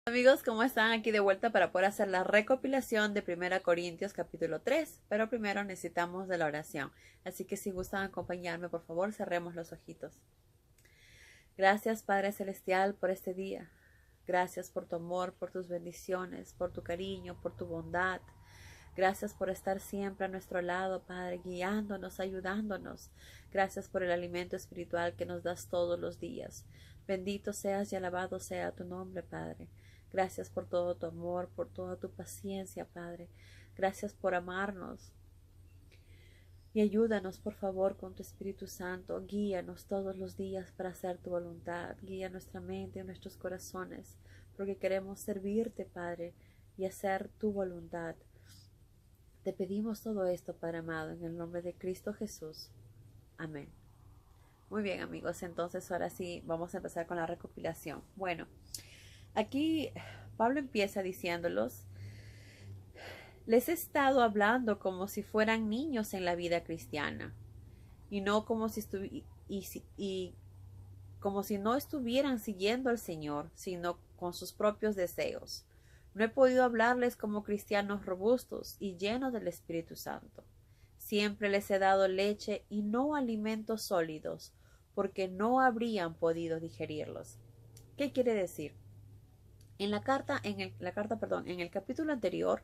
Amigos, ¿cómo están? Aquí de vuelta para poder hacer la recopilación de 1 Corintios capítulo 3, pero primero necesitamos de la oración. Así que si gustan acompañarme, por favor, cerremos los ojitos. Gracias, Padre Celestial, por este día. Gracias por tu amor, por tus bendiciones, por tu cariño, por tu bondad. Gracias por estar siempre a nuestro lado, Padre, guiándonos, ayudándonos. Gracias por el alimento espiritual que nos das todos los días. Bendito seas y alabado sea tu nombre, Padre. Gracias por todo tu amor, por toda tu paciencia, Padre. Gracias por amarnos. Y ayúdanos, por favor, con tu Espíritu Santo. Guíanos todos los días para hacer tu voluntad. Guía nuestra mente y nuestros corazones, porque queremos servirte, Padre, y hacer tu voluntad. Te pedimos todo esto, Padre amado, en el nombre de Cristo Jesús. Amén. Muy bien, amigos, entonces ahora sí vamos a empezar con la recopilación. Bueno, aquí Pablo empieza diciéndolos: les he estado hablando como si fueran niños en la vida cristiana, y no como si como si no estuvieran siguiendo al Señor, sino con sus propios deseos. No he podido hablarles como cristianos robustos y llenos del Espíritu Santo. Siempre les he dado leche y no alimentos sólidos, porque no habrían podido digerirlos. ¿Qué quiere decir? En el capítulo anterior,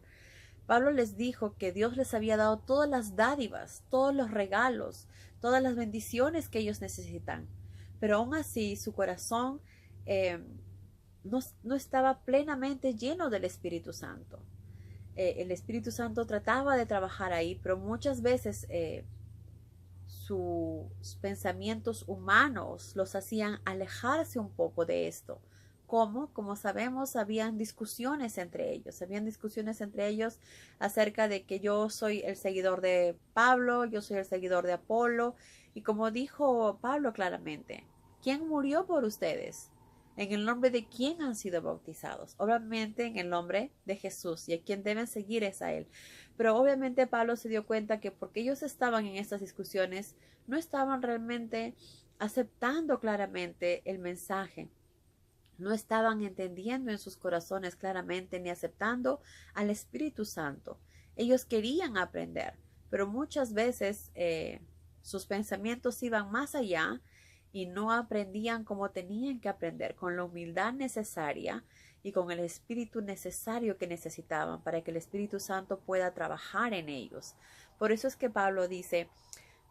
Pablo les dijo que Dios les había dado todas las dádivas, todos los regalos, todas las bendiciones que ellos necesitan. Pero aún así su corazón no estaba plenamente lleno del Espíritu Santo. El Espíritu Santo trataba de trabajar ahí, pero muchas veces sus pensamientos humanos los hacían alejarse un poco de esto. ¿Cómo? Como sabemos, habían discusiones entre ellos acerca de que yo soy el seguidor de Pablo, yo soy el seguidor de Apolo, y como dijo Pablo claramente, ¿quién murió por ustedes? ¿En el nombre de quién han sido bautizados? Obviamente en el nombre de Jesús, y a quien deben seguir es a él. Pero obviamente Pablo se dio cuenta que porque ellos estaban en estas discusiones, no estaban realmente aceptando claramente el mensaje. No estaban entendiendo en sus corazones claramente ni aceptando al Espíritu Santo. Ellos querían aprender, pero muchas veces sus pensamientos iban más allá y no aprendían como tenían que aprender, con la humildad necesaria y con el espíritu necesario que necesitaban para que el Espíritu Santo pueda trabajar en ellos. Por eso es que Pablo dice: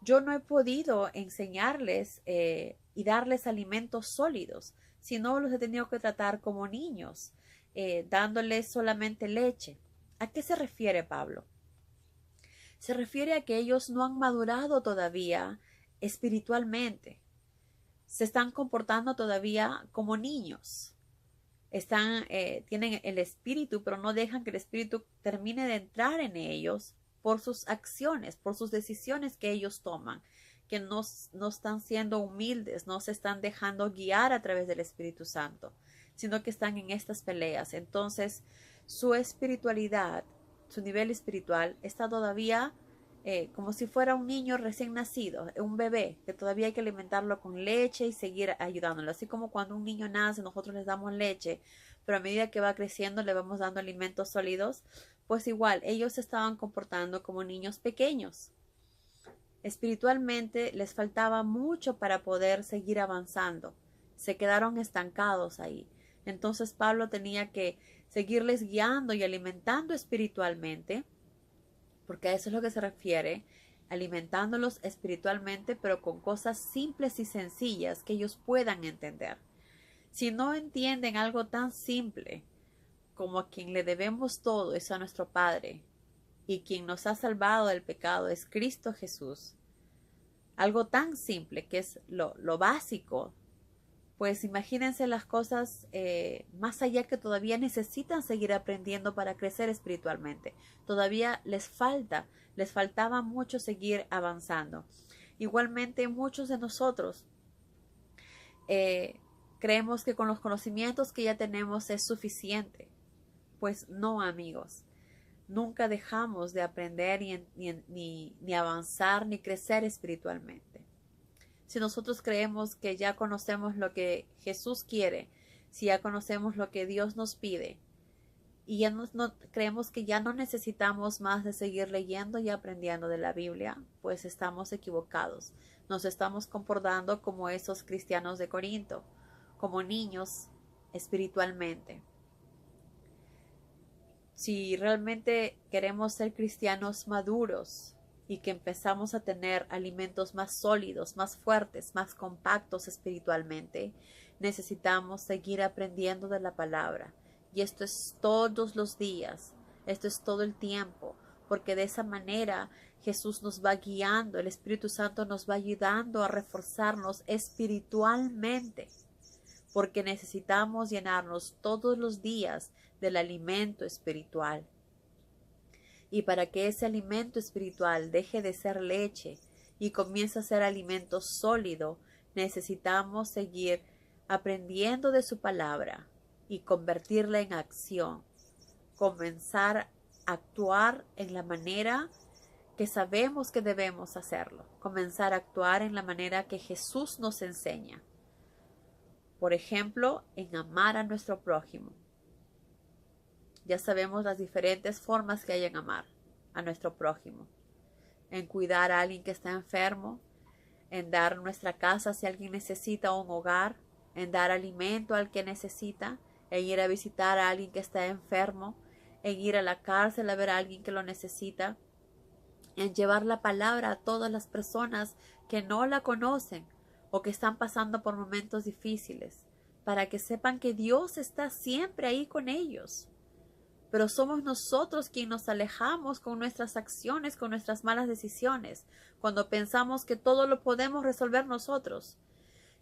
yo no he podido enseñarles y darles alimentos sólidos, sino los he tenido que tratar como niños, dándoles solamente leche. ¿A qué se refiere Pablo? Se refiere a que ellos no han madurado todavía espiritualmente. Se están comportando todavía como niños. Tienen el espíritu, pero no dejan que el espíritu termine de entrar en ellos por sus acciones, por sus decisiones que ellos toman, que no están siendo humildes, no se están dejando guiar a través del Espíritu Santo, sino que están en estas peleas. Entonces, su espiritualidad, su nivel espiritual está todavía como si fuera un niño recién nacido, un bebé, que todavía hay que alimentarlo con leche y seguir ayudándolo. Así como cuando un niño nace, nosotros les damos leche, pero a medida que va creciendo le vamos dando alimentos sólidos. Pues igual, ellos se estaban comportando como niños pequeños. Espiritualmente les faltaba mucho para poder seguir avanzando. Se quedaron estancados ahí. Entonces Pablo tenía que seguirles guiando y alimentando espiritualmente, porque a eso es lo que se refiere, alimentándolos espiritualmente, pero con cosas simples y sencillas que ellos puedan entender. Si no entienden algo tan simple como a quien le debemos todo es a nuestro Padre, y quien nos ha salvado del pecado es Cristo Jesús, algo tan simple que es lo básico, pues imagínense las cosas más allá, que todavía necesitan seguir aprendiendo para crecer espiritualmente. Todavía les faltaba mucho seguir avanzando. Igualmente muchos de nosotros creemos que con los conocimientos que ya tenemos es suficiente. Pues no, amigos. Nunca dejamos de aprender ni avanzar ni crecer espiritualmente. Si nosotros creemos que ya conocemos lo que Jesús quiere, si ya conocemos lo que Dios nos pide y ya creemos que ya no necesitamos más de seguir leyendo y aprendiendo de la Biblia, pues estamos equivocados. Nos estamos comportando como esos cristianos de Corinto, como niños espiritualmente. Si realmente queremos ser cristianos maduros y que empezamos a tener alimentos más sólidos, más fuertes, más compactos espiritualmente, necesitamos seguir aprendiendo de la palabra. Y esto es todos los días, esto es todo el tiempo, porque de esa manera Jesús nos va guiando, el Espíritu Santo nos va ayudando a reforzarnos espiritualmente, porque necesitamos llenarnos todos los días del alimento espiritual. Y para que ese alimento espiritual deje de ser leche y comience a ser alimento sólido, necesitamos seguir aprendiendo de su palabra y convertirla en acción, comenzar a actuar en la manera que sabemos que debemos hacerlo, comenzar a actuar en la manera que Jesús nos enseña. Por ejemplo, en amar a nuestro prójimo. Ya sabemos las diferentes formas que hay en amar a nuestro prójimo. En cuidar a alguien que está enfermo, en dar nuestra casa si alguien necesita un hogar, en dar alimento al que necesita, en ir a visitar a alguien que está enfermo, en ir a la cárcel a ver a alguien que lo necesita, en llevar la palabra a todas las personas que no la conocen o que están pasando por momentos difíciles, para que sepan que Dios está siempre ahí con ellos. Pero somos nosotros quienes nos alejamos con nuestras acciones, con nuestras malas decisiones, cuando pensamos que todo lo podemos resolver nosotros,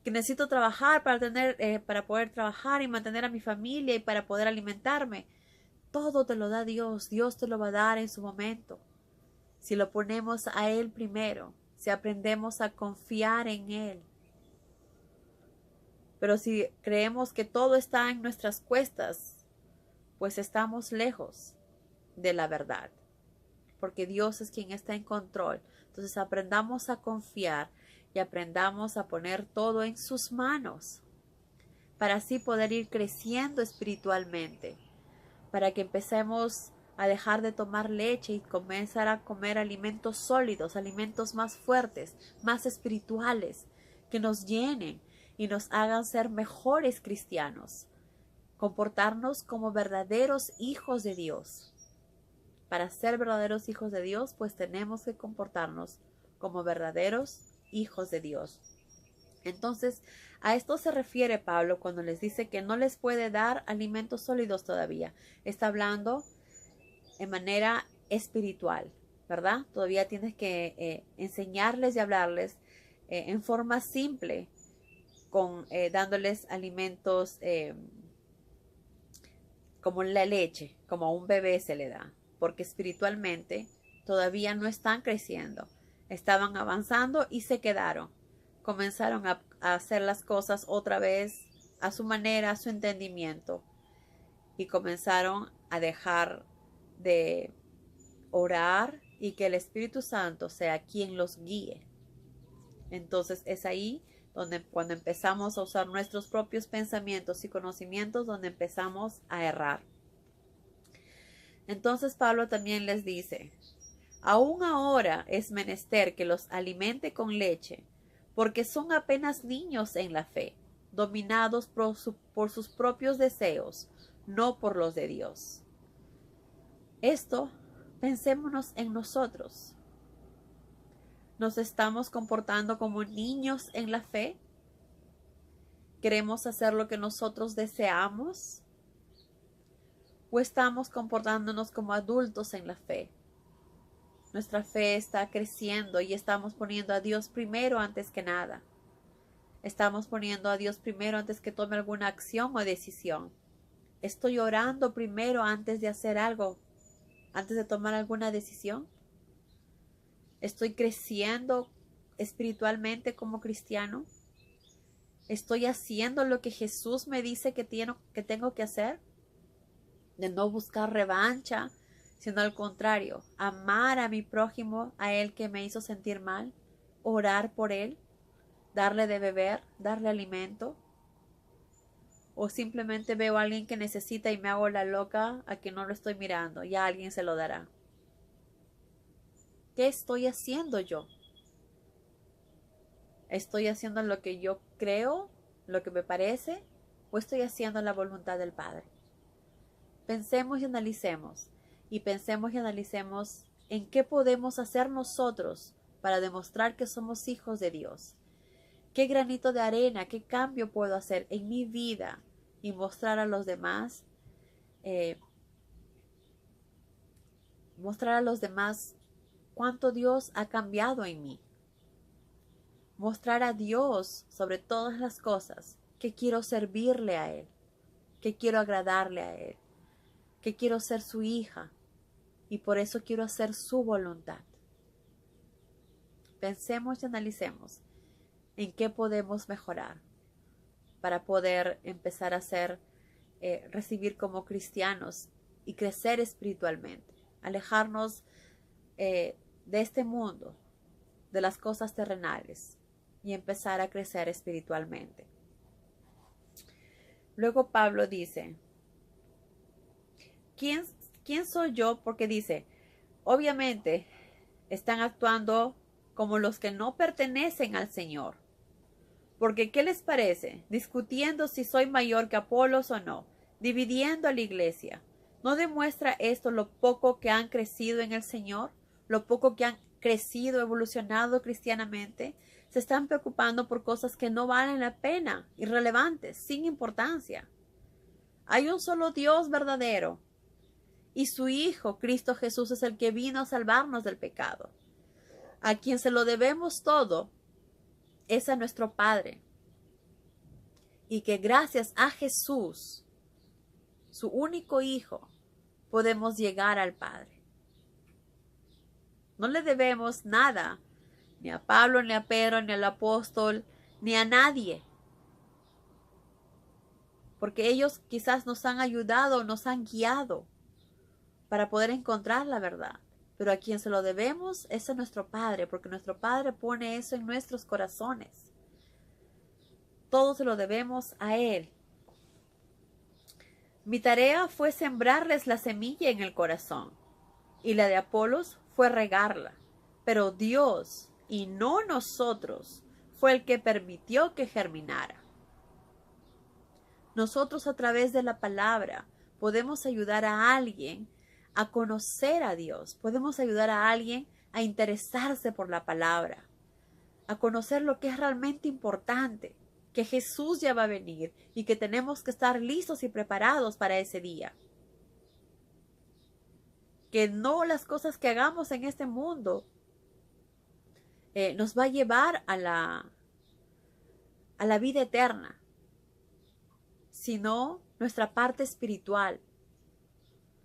que necesito trabajar para poder trabajar y mantener a mi familia y para poder alimentarme. Todo te lo da Dios, Dios te lo va a dar en su momento. Si lo ponemos a Él primero, si aprendemos a confiar en Él. Pero si creemos que todo está en nuestras cuestas, pues estamos lejos de la verdad, porque Dios es quien está en control. Entonces aprendamos a confiar y aprendamos a poner todo en sus manos, para así poder ir creciendo espiritualmente, para que empecemos a dejar de tomar leche y comenzar a comer alimentos sólidos, alimentos más fuertes, más espirituales, que nos llenen y nos hagan ser mejores cristianos, comportarnos como verdaderos hijos de Dios. Para ser verdaderos hijos de Dios, pues tenemos que comportarnos como verdaderos hijos de Dios. Entonces, a esto se refiere Pablo cuando les dice que no les puede dar alimentos sólidos todavía. Está hablando en manera espiritual, ¿verdad? Todavía tienes que enseñarles y hablarles en forma simple, dándoles alimentos como la leche, como a un bebé se le da, porque espiritualmente todavía no están creciendo. Estaban avanzando y se quedaron. Comenzaron a hacer las cosas otra vez a su manera, a su entendimiento, y comenzaron a dejar de orar y que el Espíritu Santo sea quien los guíe. Entonces es ahí donde cuando empezamos a usar nuestros propios pensamientos y conocimientos, donde empezamos a errar. Entonces Pablo también les dice: aún ahora es menester que los alimente con leche, porque son apenas niños en la fe, dominados por sus propios deseos, no por los de Dios. Esto, pensémonos en nosotros. ¿Nos estamos comportando como niños en la fe? ¿Queremos hacer lo que nosotros deseamos? ¿O estamos comportándonos como adultos en la fe? Nuestra fe está creciendo y estamos poniendo a Dios primero antes que nada. Estamos poniendo a Dios primero antes que tome alguna acción o decisión. Estoy orando primero antes de hacer algo, antes de tomar alguna decisión. ¿Estoy creciendo espiritualmente como cristiano? ¿Estoy haciendo lo que Jesús me dice que tengo que hacer? De no buscar revancha, sino al contrario, amar a mi prójimo, a él que me hizo sentir mal, orar por él, darle de beber, darle alimento. o simplemente veo a alguien que necesita y me hago la loca a que no lo estoy mirando, ya alguien se lo dará. ¿Qué estoy haciendo yo? ¿Estoy haciendo lo que yo creo, lo que me parece, o estoy haciendo la voluntad del Padre? Pensemos y analicemos, en qué podemos hacer nosotros para demostrar que somos hijos de Dios. ¿Qué granito de arena, qué cambio puedo hacer en mi vida y mostrar a los demás, cuánto Dios ha cambiado en mí? Mostrar a Dios sobre todas las cosas que quiero servirle a Él, que quiero agradarle a Él, que quiero ser su hija y por eso quiero hacer su voluntad. Pensemos y analicemos en qué podemos mejorar para poder empezar a recibir como cristianos y crecer espiritualmente, alejarnos de este mundo, de las cosas terrenales y empezar a crecer espiritualmente. Luego Pablo dice, ¿quién soy yo? Porque dice, obviamente están actuando como los que no pertenecen al Señor. Porque ¿qué les parece? Discutiendo si soy mayor que Apolos o no, dividiendo a la iglesia. ¿No demuestra esto lo poco que han crecido en el Señor? ¿Lo poco que han crecido, evolucionado cristianamente? Se están preocupando por cosas que no valen la pena, irrelevantes, sin importancia. Hay un solo Dios verdadero y su Hijo, Cristo Jesús, es el que vino a salvarnos del pecado. A quien se lo debemos todo es a nuestro Padre. Y que gracias a Jesús, su único Hijo, podemos llegar al Padre. No le debemos nada, ni a Pablo, ni a Pedro, ni al apóstol, ni a nadie. Porque ellos quizás nos han ayudado, nos han guiado para poder encontrar la verdad. Pero a quien se lo debemos es a nuestro Padre, porque nuestro Padre pone eso en nuestros corazones. Todo se lo debemos a Él. Mi tarea fue sembrarles la semilla en el corazón, y la de Apolos fue regarla. Pero Dios, y no nosotros, fue el que permitió que germinara. Nosotros a través de la palabra podemos ayudar a alguien a conocer a Dios. Podemos ayudar a alguien a interesarse por la palabra, a conocer lo que es realmente importante, que Jesús ya va a venir y que tenemos que estar listos y preparados para ese día. Que no las cosas que hagamos en este mundo nos va a llevar a la vida eterna, sino nuestra parte espiritual,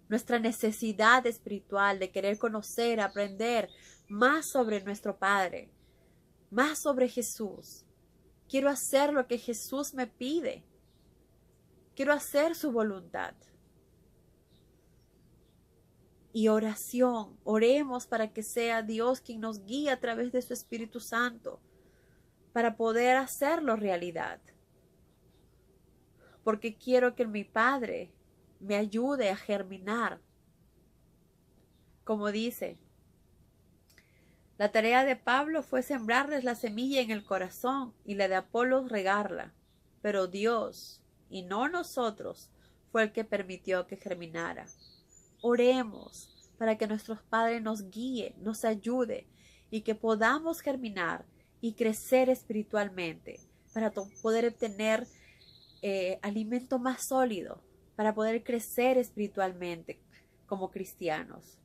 nuestra necesidad espiritual de querer conocer, aprender más sobre nuestro Padre, más sobre Jesús. Quiero hacer lo que Jesús me pide. Quiero hacer su voluntad. Y oración, oremos para que sea Dios quien nos guíe a través de su Espíritu Santo para poder hacerlo realidad. Porque quiero que mi Padre me ayude a germinar. Como dice, la tarea de Pablo fue sembrarles la semilla en el corazón y la de Apolos regarla. Pero Dios, y no nosotros, fue el que permitió que germinara. Oremos para que nuestros padres nos guíe, nos ayude y que podamos germinar y crecer espiritualmente para poder obtener alimento más sólido, para poder crecer espiritualmente como cristianos.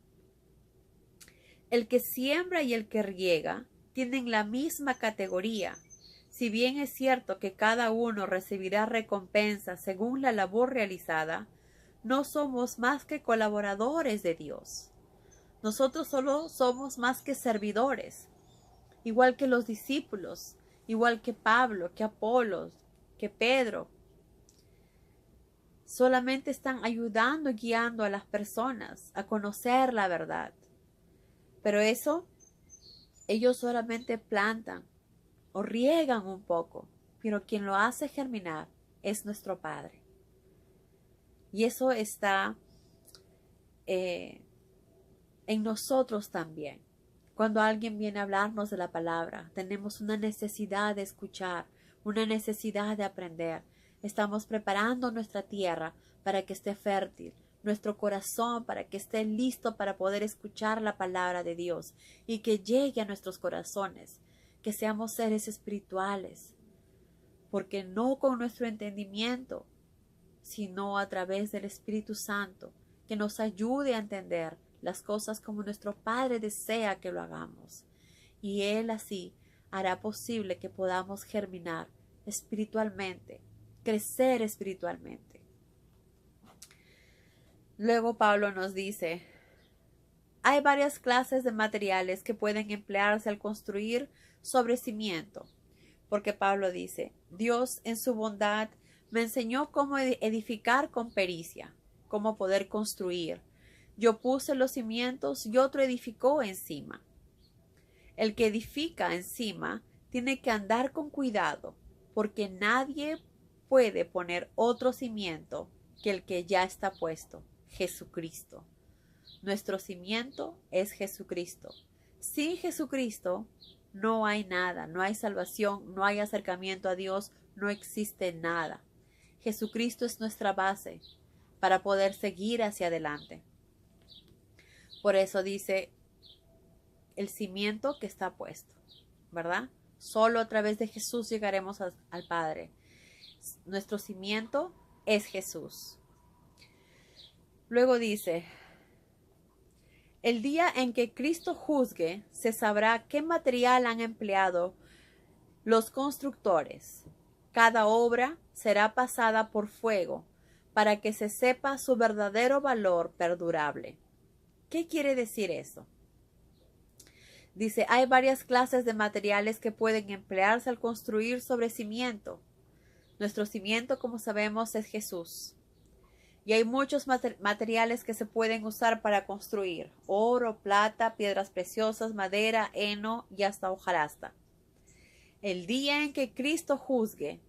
El que siembra y el que riega tienen la misma categoría. Si bien es cierto que cada uno recibirá recompensa según la labor realizada, no somos más que colaboradores de Dios. Nosotros solo somos más que servidores, igual que los discípulos, igual que Pablo, que Apolos, que Pedro. Solamente están ayudando y guiando a las personas a conocer la verdad. Pero eso, ellos solamente plantan o riegan un poco, pero quien lo hace germinar es nuestro Padre. Y eso está en nosotros también. Cuando alguien viene a hablarnos de la palabra, tenemos una necesidad de escuchar, una necesidad de aprender. Estamos preparando nuestra tierra para que esté fértil, nuestro corazón para que esté listo para poder escuchar la palabra de Dios y que llegue a nuestros corazones, que seamos seres espirituales, porque no con nuestro entendimiento, sino a través del Espíritu Santo, que nos ayude a entender las cosas como nuestro Padre desea que lo hagamos. Y Él así hará posible que podamos germinar espiritualmente, crecer espiritualmente. Luego Pablo nos dice, hay varias clases de materiales que pueden emplearse al construir sobre cimiento, porque Pablo dice, Dios en su bondad me enseñó cómo edificar con pericia, cómo poder construir. Yo puse los cimientos y otro edificó encima. El que edifica encima tiene que andar con cuidado, porque nadie puede poner otro cimiento que el que ya está puesto, Jesucristo. Nuestro cimiento es Jesucristo. Sin Jesucristo no hay nada, no hay salvación, no hay acercamiento a Dios, no existe nada. Jesucristo es nuestra base para poder seguir hacia adelante. Por eso dice el cimiento que está puesto, ¿verdad? Solo a través de Jesús llegaremos al Padre. Nuestro cimiento es Jesús. Luego dice, el día en que Cristo juzgue, se sabrá qué material han empleado los constructores. Cada obra será pasada por fuego, para que se sepa su verdadero valor perdurable. ¿Qué quiere decir eso? Dice, hay varias clases de materiales que pueden emplearse al construir sobre cimiento. Nuestro cimiento, como sabemos, es Jesús. Y hay muchos materiales que se pueden usar para construir. Oro, plata, piedras preciosas, madera, heno y hasta hojarasca. El día en que Cristo juzgue,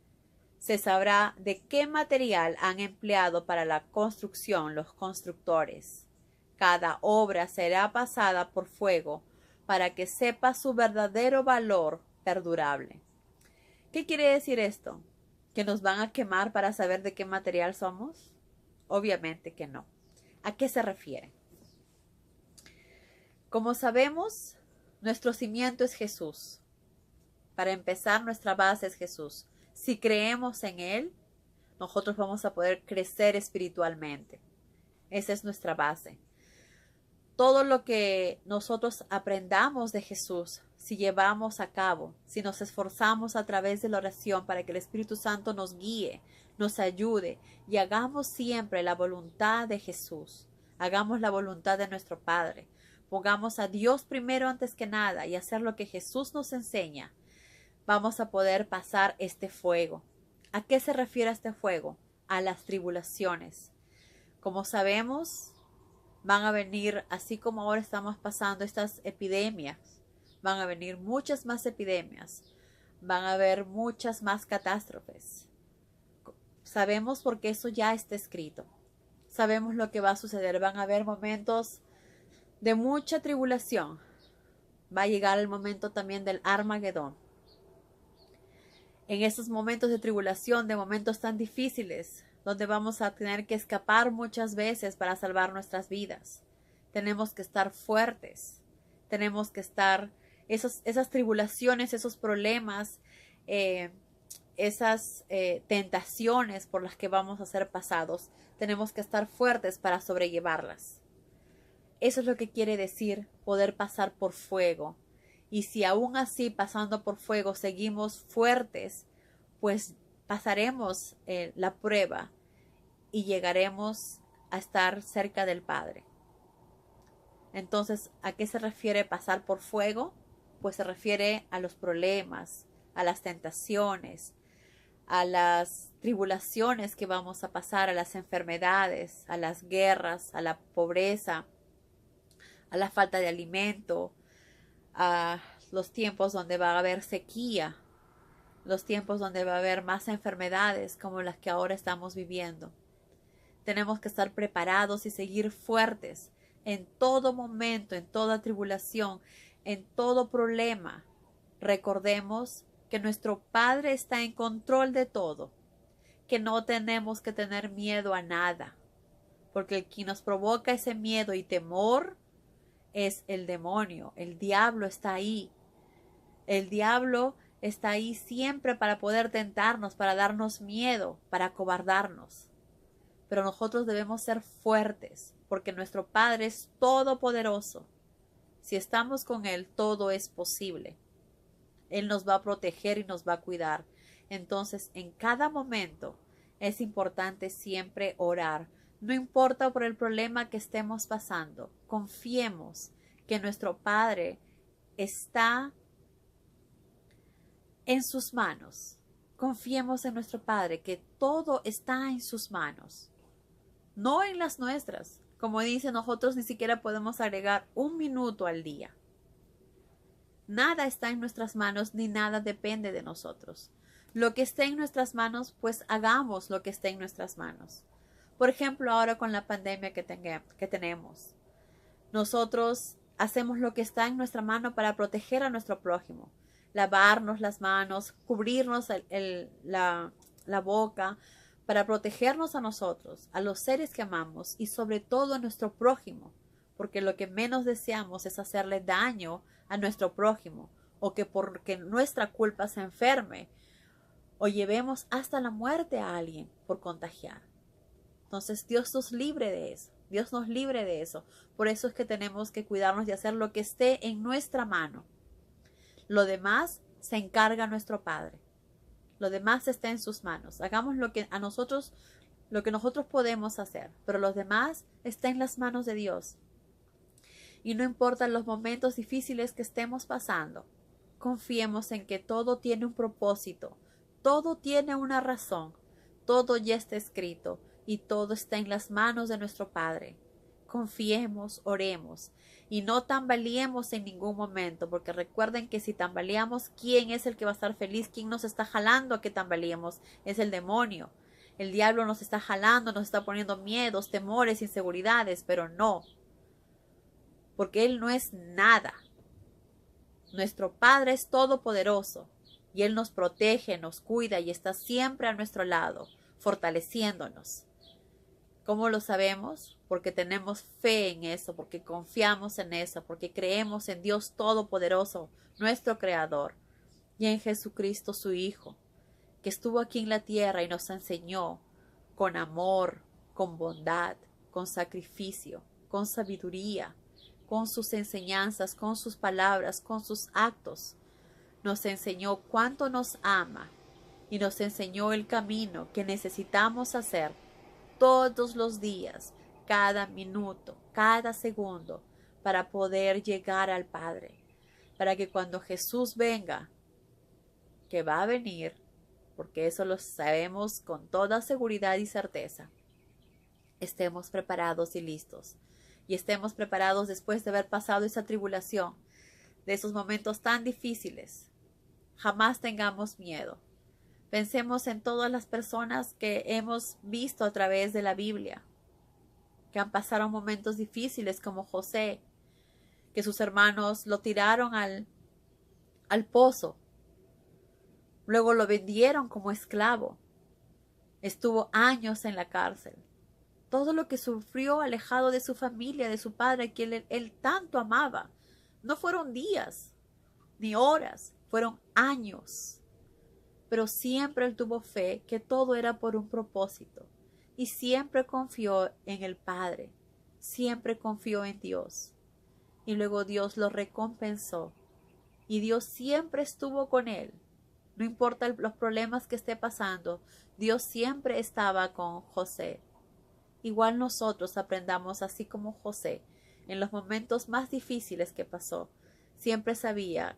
se sabrá de qué material han empleado para la construcción los constructores. Cada obra será pasada por fuego para que sepa su verdadero valor perdurable. ¿Qué quiere decir esto? ¿Que nos van a quemar para saber de qué material somos? Obviamente que no. ¿A qué se refiere? Como sabemos, nuestro cimiento es Jesús. Para empezar, nuestra base es Jesús. Si creemos en Él, nosotros vamos a poder crecer espiritualmente. Esa es nuestra base. Todo lo que nosotros aprendamos de Jesús, si llevamos a cabo, si nos esforzamos a través de la oración para que el Espíritu Santo nos guíe, nos ayude y hagamos siempre la voluntad de Jesús, hagamos la voluntad de nuestro Padre, pongamos a Dios primero antes que nada y hacer lo que Jesús nos enseña, vamos a poder pasar este fuego. ¿A qué se refiere este fuego? A las tribulaciones. Como sabemos, van a venir, así como ahora estamos pasando estas epidemias, van a venir muchas más epidemias, van a haber muchas más catástrofes. Sabemos porque eso ya está escrito. Sabemos lo que va a suceder. Van a haber momentos de mucha tribulación. Va a llegar el momento también del Armagedón. En esos momentos de tribulación, de momentos tan difíciles, donde vamos a tener que escapar muchas veces para salvar nuestras vidas. Tenemos que estar fuertes. Tenemos que estar, esas tribulaciones, esos problemas, esas tentaciones por las que vamos a ser pasados, tenemos que estar fuertes para sobrellevarlas. Eso es lo que quiere decir poder pasar por fuego. Y si aún así pasando por fuego seguimos fuertes, pues pasaremos la prueba y llegaremos a estar cerca del Padre. Entonces, ¿a qué se refiere pasar por fuego? Pues se refiere a los problemas, a las tentaciones, a las tribulaciones que vamos a pasar, a las enfermedades, a las guerras, a la pobreza, a la falta de alimento, a los tiempos donde va a haber sequía. los tiempos donde va a haber más enfermedades como las que ahora estamos viviendo. Tenemos que estar preparados y seguir fuertes en todo momento, en toda tribulación, en todo problema. Recordemos que nuestro Padre está en control de todo, que no tenemos que tener miedo a nada, porque el que nos provoca ese miedo y temor es el demonio. El diablo está ahí. El diablo está ahí siempre para poder tentarnos, para darnos miedo, para acobardarnos. Pero nosotros debemos ser fuertes, porque nuestro Padre es todopoderoso. Si estamos con Él, todo es posible. Él nos va a proteger y nos va a cuidar. Entonces, en cada momento es importante siempre orar. No importa por el problema que estemos pasando, confiemos que nuestro Padre está en sus manos. Confiemos en nuestro Padre, que todo está en sus manos, no en las nuestras. Como dice, nosotros ni siquiera podemos agregar un minuto al día. Nada está en nuestras manos ni nada depende de nosotros. Lo que esté en nuestras manos, pues hagamos lo que esté en nuestras manos. Por ejemplo, ahora con la pandemia que tenemos, nosotros hacemos lo que está en nuestra mano para proteger a nuestro prójimo. Lavarnos las manos, cubrirnos la boca, para protegernos a nosotros, a los seres que amamos y sobre todo a nuestro prójimo, porque lo que menos deseamos es hacerle daño a nuestro prójimo, o que porque nuestra culpa se enferme o llevemos hasta la muerte a alguien por contagiar. Entonces Dios nos libre de eso. Dios nos libre de eso. Por eso es que tenemos que cuidarnos y hacer lo que esté en nuestra mano. Lo demás se encarga nuestro Padre. Lo demás está en sus manos. Hagamos lo que nosotros podemos hacer, pero lo demás está en las manos de Dios. Y no importa los momentos difíciles que estemos pasando, confiemos en que todo tiene un propósito, todo tiene una razón, todo ya está escrito y todo está en las manos de nuestro Padre. Confiemos, oremos y no tambaleemos en ningún momento, porque recuerden que si tambaleamos, ¿quién es el que va a estar feliz? ¿Quién nos está jalando a que tambaleemos? Es el demonio. El diablo nos está jalando, nos está poniendo miedos, temores, inseguridades, pero no, porque Él no es nada. Nuestro Padre es todopoderoso y Él nos protege, nos cuida y está siempre a nuestro lado, fortaleciéndonos. ¿Cómo lo sabemos? Porque tenemos fe en eso, porque confiamos en eso, porque creemos en Dios Todopoderoso, nuestro Creador, y en Jesucristo su Hijo, que estuvo aquí en la tierra y nos enseñó con amor, con bondad, con sacrificio, con sabiduría, con sus enseñanzas, con sus palabras, con sus actos. Nos enseñó cuánto nos ama y nos enseñó el camino que necesitamos hacer todos los días, cada minuto, cada segundo, para poder llegar al Padre, para que cuando Jesús venga, que va a venir, porque eso lo sabemos con toda seguridad y certeza, estemos preparados y listos, y estemos preparados después de haber pasado esa tribulación, de esos momentos tan difíciles. Jamás tengamos miedo. Pensemos en todas las personas que hemos visto a través de la Biblia, que han pasado momentos difíciles, como José, que sus hermanos lo tiraron al pozo, luego lo vendieron como esclavo, estuvo años en la cárcel. Todo lo que sufrió alejado de su familia, de su padre, que él tanto amaba, no fueron días ni horas, fueron años. Pero siempre él tuvo fe que todo era por un propósito y siempre confió en el Padre, siempre confió en Dios. Y luego Dios lo recompensó y Dios siempre estuvo con él. No importa los problemas que esté pasando, Dios siempre estaba con José. Igual nosotros aprendamos así como José, en los momentos más difíciles que pasó, siempre sabía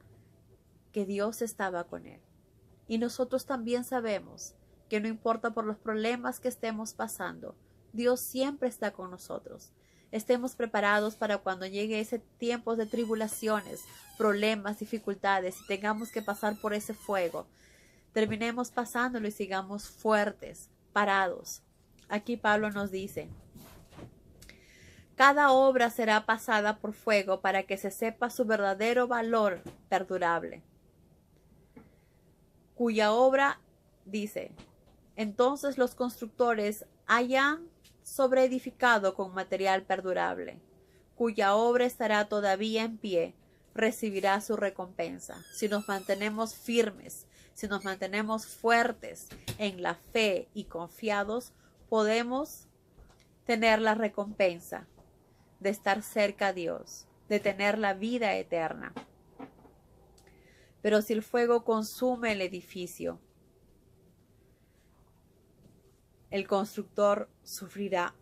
que Dios estaba con él. Y nosotros también sabemos que no importa por los problemas que estemos pasando, Dios siempre está con nosotros. Estemos preparados para cuando llegue ese tiempo de tribulaciones, problemas, dificultades y tengamos que pasar por ese fuego. Terminemos pasándolo y sigamos fuertes, parados. Aquí Pablo nos dice: cada obra será pasada por fuego para que se sepa su verdadero valor perdurable. Cuya obra, dice, entonces los constructores hayan sobreedificado con material perdurable, cuya obra estará todavía en pie, recibirá su recompensa. Si nos mantenemos firmes, si nos mantenemos fuertes en la fe y confiados, podemos tener la recompensa de estar cerca a Dios, de tener la vida eterna. Pero si el fuego consume el edificio, el constructor sufrirá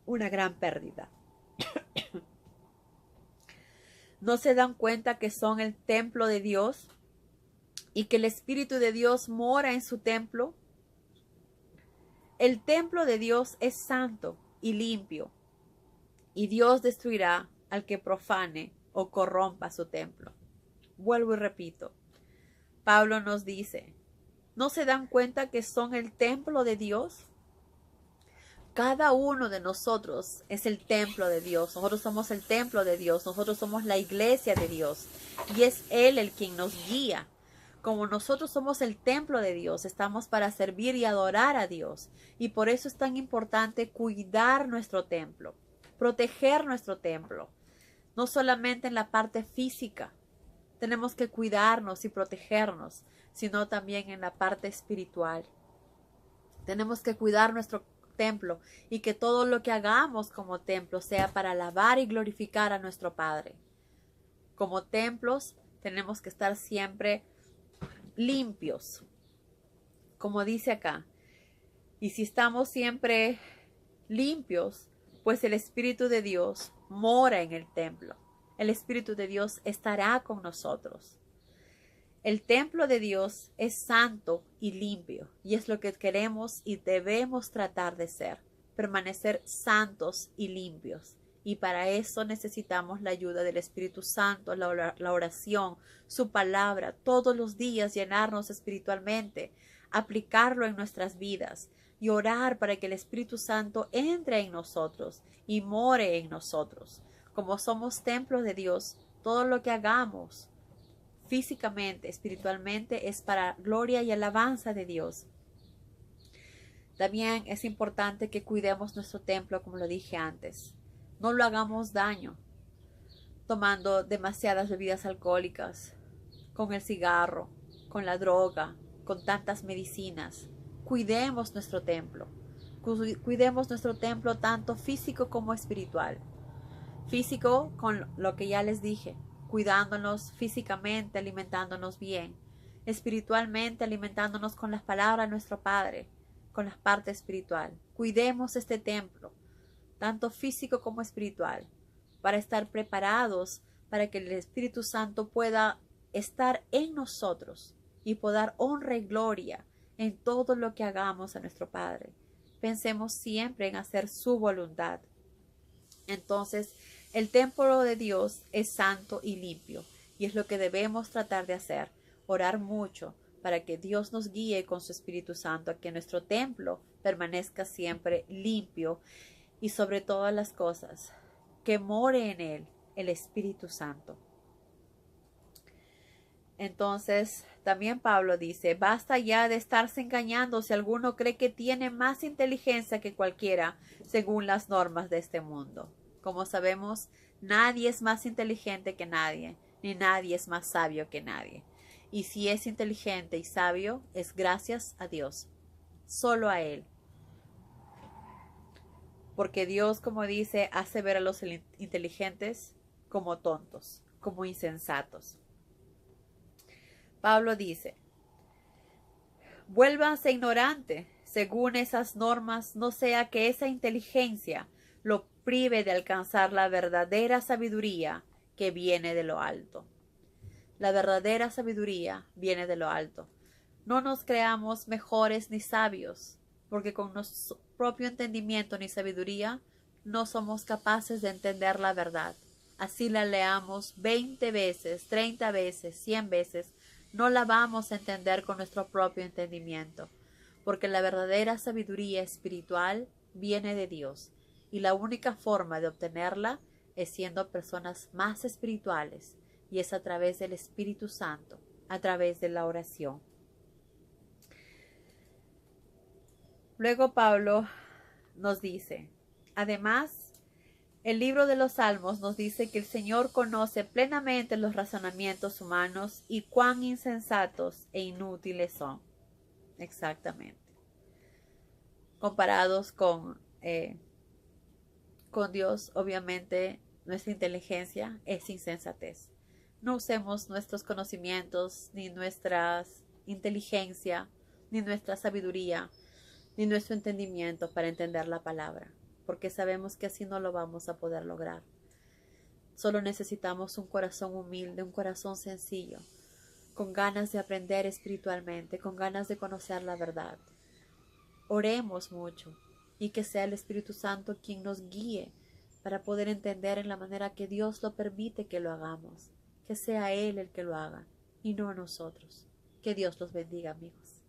una gran pérdida. ¿No se dan cuenta que son el templo de Dios y que el Espíritu de Dios mora en su templo? El templo de Dios es santo y limpio, y Dios destruirá al que profane o corrompa su templo. Vuelvo y repito, Pablo nos dice, ¿no se dan cuenta que son el templo de Dios? Cada uno de nosotros es el templo de Dios. Nosotros somos el templo de Dios. Nosotros somos la iglesia de Dios. Y es Él el quien nos guía. Como nosotros somos el templo de Dios, estamos para servir y adorar a Dios. Y por eso es tan importante cuidar nuestro templo, proteger nuestro templo. No solamente en la parte física tenemos que cuidarnos y protegernos, sino también en la parte espiritual. Tenemos que cuidar nuestro templo y que todo lo que hagamos como templo sea para alabar y glorificar a nuestro Padre. Como templos tenemos que estar siempre limpios, como dice acá. Y si estamos siempre limpios, pues el Espíritu de Dios mora en el templo. El Espíritu de Dios estará con nosotros. El templo de Dios es santo y limpio, y es lo que queremos y debemos tratar de ser, permanecer santos y limpios. Y para eso necesitamos la ayuda del Espíritu Santo, la oración, su palabra, todos los días llenarnos espiritualmente, aplicarlo en nuestras vidas y orar para que el Espíritu Santo entre en nosotros y more en nosotros. Como somos templos de Dios, todo lo que hagamos físicamente, espiritualmente, es para gloria y alabanza de Dios. También es importante que cuidemos nuestro templo, como lo dije antes. No lo hagamos daño tomando demasiadas bebidas alcohólicas, con el cigarro, con la droga, con tantas medicinas. Cuidemos nuestro templo. Cuidemos nuestro templo tanto físico como espiritual. Físico con lo que ya les dije, cuidándonos físicamente, alimentándonos bien. Espiritualmente, alimentándonos con las palabras de nuestro Padre, con la parte espiritual. Cuidemos este templo, tanto físico como espiritual, para estar preparados para que el Espíritu Santo pueda estar en nosotros y poder honra y gloria en todo lo que hagamos a nuestro Padre. Pensemos siempre en hacer su voluntad. Entonces, el templo de Dios es santo y limpio, y es lo que debemos tratar de hacer, orar mucho para que Dios nos guíe con su Espíritu Santo, a que nuestro templo permanezca siempre limpio y sobre todas las cosas, que more en él el Espíritu Santo. Entonces, también Pablo dice, basta ya de estarse engañando si alguno cree que tiene más inteligencia que cualquiera según las normas de este mundo. Como sabemos, nadie es más inteligente que nadie, ni nadie es más sabio que nadie. Y si es inteligente y sabio, es gracias a Dios, solo a Él. Porque Dios, como dice, hace ver a los inteligentes como tontos, como insensatos. Pablo dice, vuélvanse ignorantes según esas normas, no sea que esa inteligencia lo prive de alcanzar la verdadera sabiduría que viene de lo alto. La verdadera sabiduría viene de lo alto. No nos creamos mejores ni sabios, porque con nuestro propio entendimiento ni sabiduría no somos capaces de entender la verdad. Así la leamos 20 veces, 30 veces, 100 veces, No la vamos a entender con nuestro propio entendimiento, porque la verdadera sabiduría espiritual viene de Dios, y la única forma de obtenerla es siendo personas más espirituales, y es a través del Espíritu Santo, a través de la oración. Luego Pablo nos dice, además, el libro de los Salmos nos dice que el Señor conoce plenamente los razonamientos humanos y cuán insensatos e inútiles son. Exactamente. Comparados con Dios, obviamente, nuestra inteligencia es insensatez. No usemos nuestros conocimientos, ni nuestra inteligencia, ni nuestra sabiduría, ni nuestro entendimiento para entender la palabra, porque sabemos que así no lo vamos a poder lograr. Solo necesitamos un corazón humilde, un corazón sencillo, con ganas de aprender espiritualmente, con ganas de conocer la verdad. Oremos mucho y que sea el Espíritu Santo quien nos guíe para poder entender en la manera que Dios lo permite que lo hagamos. Que sea Él el que lo haga y no nosotros. Que Dios los bendiga, amigos.